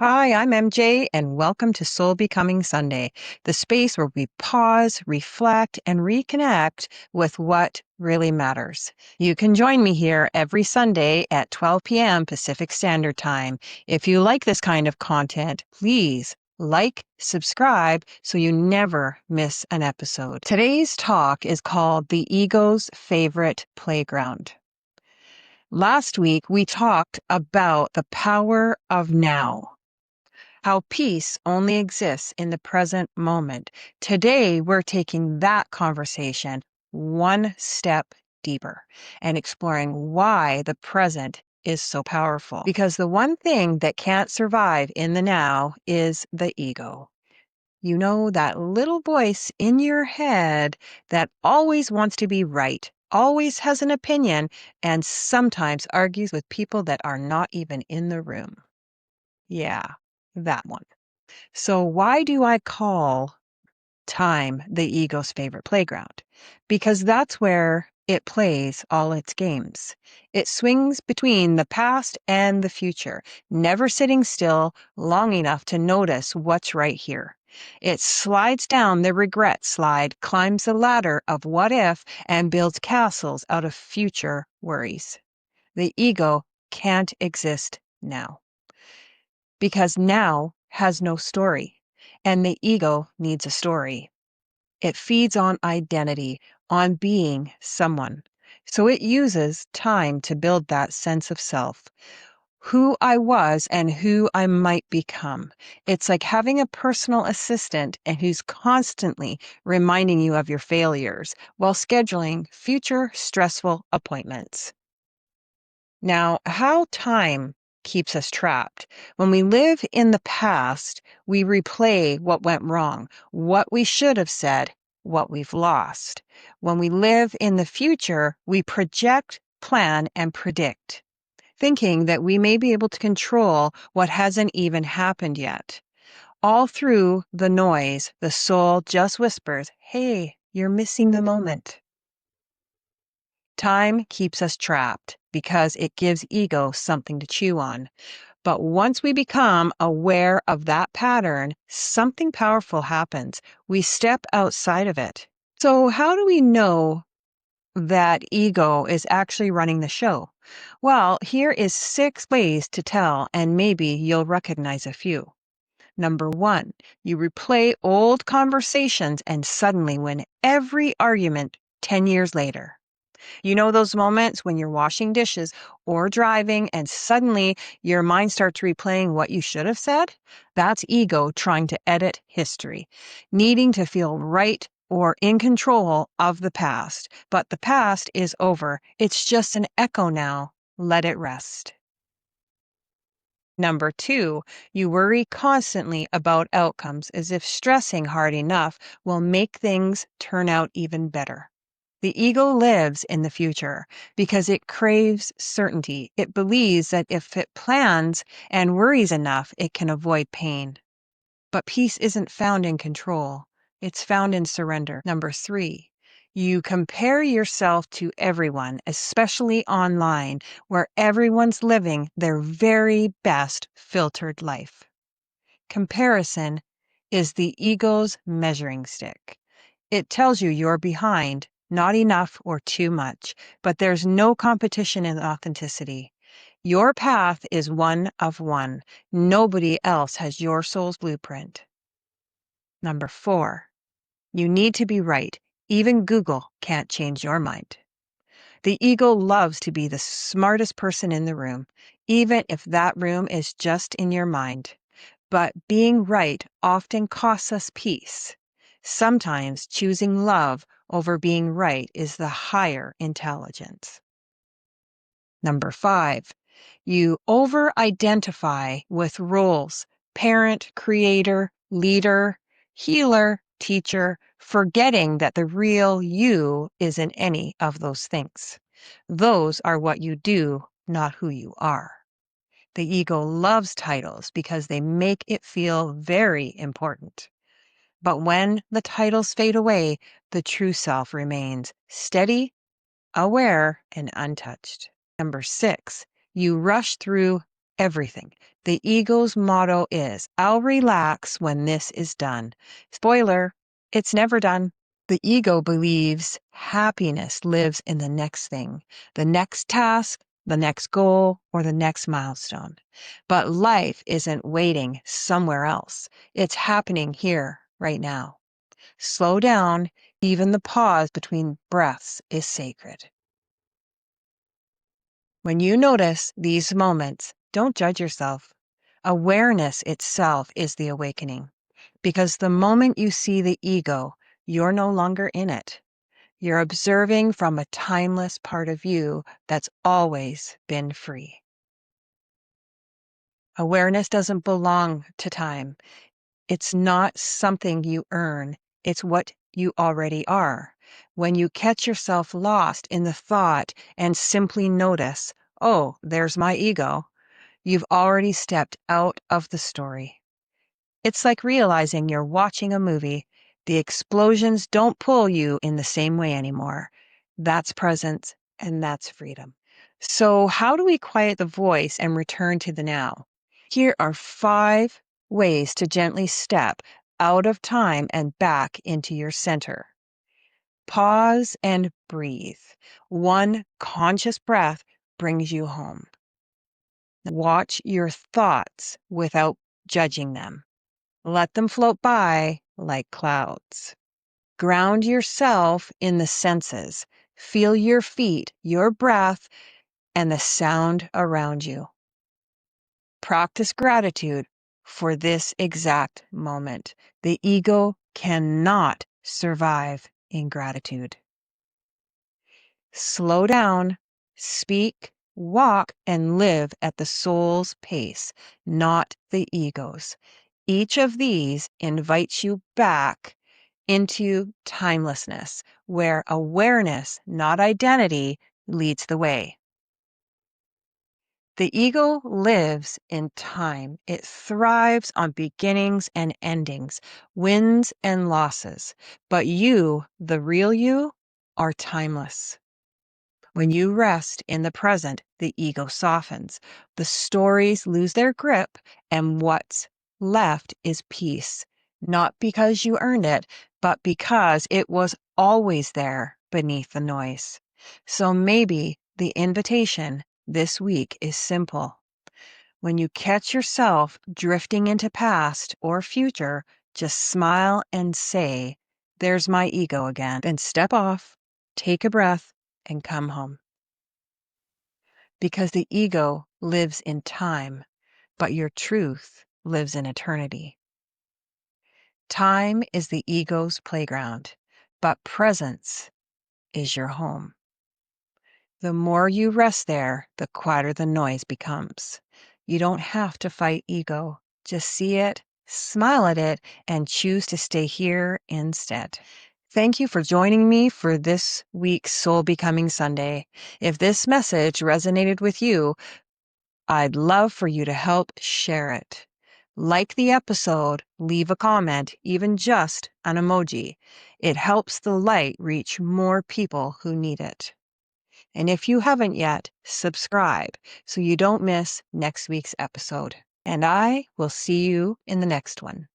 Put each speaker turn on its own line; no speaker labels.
Hi, I'm MJ, and welcome to Soul Becoming Sunday, the space where we pause, reflect, and reconnect with what really matters. You can join me here every Sunday at 12 p.m. Pacific Standard Time. If you like this kind of content, please like, subscribe so you never miss an episode. Today's talk is called The Ego's Favorite Playground. Last week, we talked about the power of now, how peace only exists in the present moment. Today, we're taking that conversation one step deeper and exploring why the present is so powerful. Because the one thing that can't survive in the now is the ego. You know, that little voice in your head that always wants to be right, always has an opinion, and sometimes argues with people that are not even in the room. Yeah, that one. So, why do I call time the ego's favorite playground? Because that's where it plays all its games. It swings between the past and the future, never sitting still long enough to notice what's right here. It slides down the regret slide, climbs the ladder of what if, and builds castles out of future worries. The ego can't exist now because now has no story, and the ego needs a story. It feeds on identity, on being someone. So it uses time to build that sense of self, who I was and who I might become. It's like having a personal assistant and who's constantly reminding you of your failures while scheduling future stressful appointments. Now, how time keeps us trapped. When we live in the past, we replay what went wrong, what we should have said, what we've lost. When we live in the future, we project, plan, and predict, thinking that we may be able to control what hasn't even happened yet. All through the noise, the soul just whispers, "Hey, you're missing the moment." Time keeps us trapped because it gives ego something to chew on. But once we become aware of that pattern, something powerful happens. We step outside of it. So, how do we know that ego is actually running the show? Well, here is 6 ways to tell, and maybe you'll recognize a few. Number 1, you replay old conversations and suddenly win every argument 10 years later. You know those moments when you're washing dishes or driving and suddenly your mind starts replaying what you should have said? That's ego trying to edit history, needing to feel right or in control of the past. But the past is over. It's just an echo now. Let it rest. Number 2, you worry constantly about outcomes as if stressing hard enough will make things turn out even better. The ego lives in the future because it craves certainty. It believes that if it plans and worries enough, it can avoid pain. But peace isn't found in control. It's found in surrender. Number 3, you compare yourself to everyone, especially online, where everyone's living their very best filtered life. Comparison is the ego's measuring stick. It tells you you're behind, not enough or too much, but there's no competition in authenticity. Your path is one of one. Nobody else has your soul's blueprint. Number 4, you need to be right. Even Google can't change your mind. The ego loves to be the smartest person in the room, even if that room is just in your mind. But being right often costs us peace. Sometimes choosing love over being right is the higher intelligence. Number 5, you over-identify with roles: parent, creator, leader, healer, teacher, forgetting that the real you isn't any of those things. Those are what you do, not who you are. The ego loves titles because they make it feel very important. But when the titles fade away, the true self remains steady, aware, and untouched. Number 6, you rush through everything. The ego's motto is, I'll relax when this is done. Spoiler, it's never done. The ego believes happiness lives in the next thing, the next task, the next goal, or the next milestone. But life isn't waiting somewhere else. It's happening here, right now. Slow down. Even the pause between breaths is sacred. When you notice these moments, don't judge yourself. Awareness itself is the awakening. Because the moment you see the ego, you're no longer in it. You're observing from a timeless part of you that's always been free. Awareness doesn't belong to time. It's not something you earn. It's what you already are. When you catch yourself lost in the thought and simply notice, oh, there's my ego, you've already stepped out of the story. It's like realizing you're watching a movie. The explosions don't pull you in the same way anymore. That's presence and that's freedom. So, how do we quiet the voice and return to the now? Here are 5 ways to gently step out of time and back into your center. Pause and breathe. One conscious breath brings you home. Watch your thoughts without judging them. Let them float by like clouds. Ground yourself in the senses. Feel your feet, your breath, and the sound around you. Practice gratitude for this exact moment. The ego cannot survive ingratitude. Slow down, speak, walk, and live at the soul's pace, not the ego's. Each of these invites you back into timelessness, where awareness, not identity, leads the way. The ego lives in time. It thrives on beginnings and endings, wins and losses. But you, the real you, are timeless. When you rest in the present, the ego softens. The stories lose their grip, and what's left is peace. Not because you earned it, but because it was always there beneath the noise. So maybe the invitation this week is simple. When you catch yourself drifting into past or future, just smile and say, there's my ego again. Then step off, take a breath, and come home. Because the ego lives in time, but your truth lives in eternity. Time is the ego's playground, but presence is your home. The more you rest there, the quieter the noise becomes. You don't have to fight ego. Just see it, smile at it, and choose to stay here instead. Thank you for joining me for this week's Soul Becoming Sunday. If this message resonated with you, I'd love for you to help share it. Like the episode, leave a comment, even just an emoji. It helps the light reach more people who need it. And if you haven't yet, subscribe so you don't miss next week's episode. And I will see you in the next one.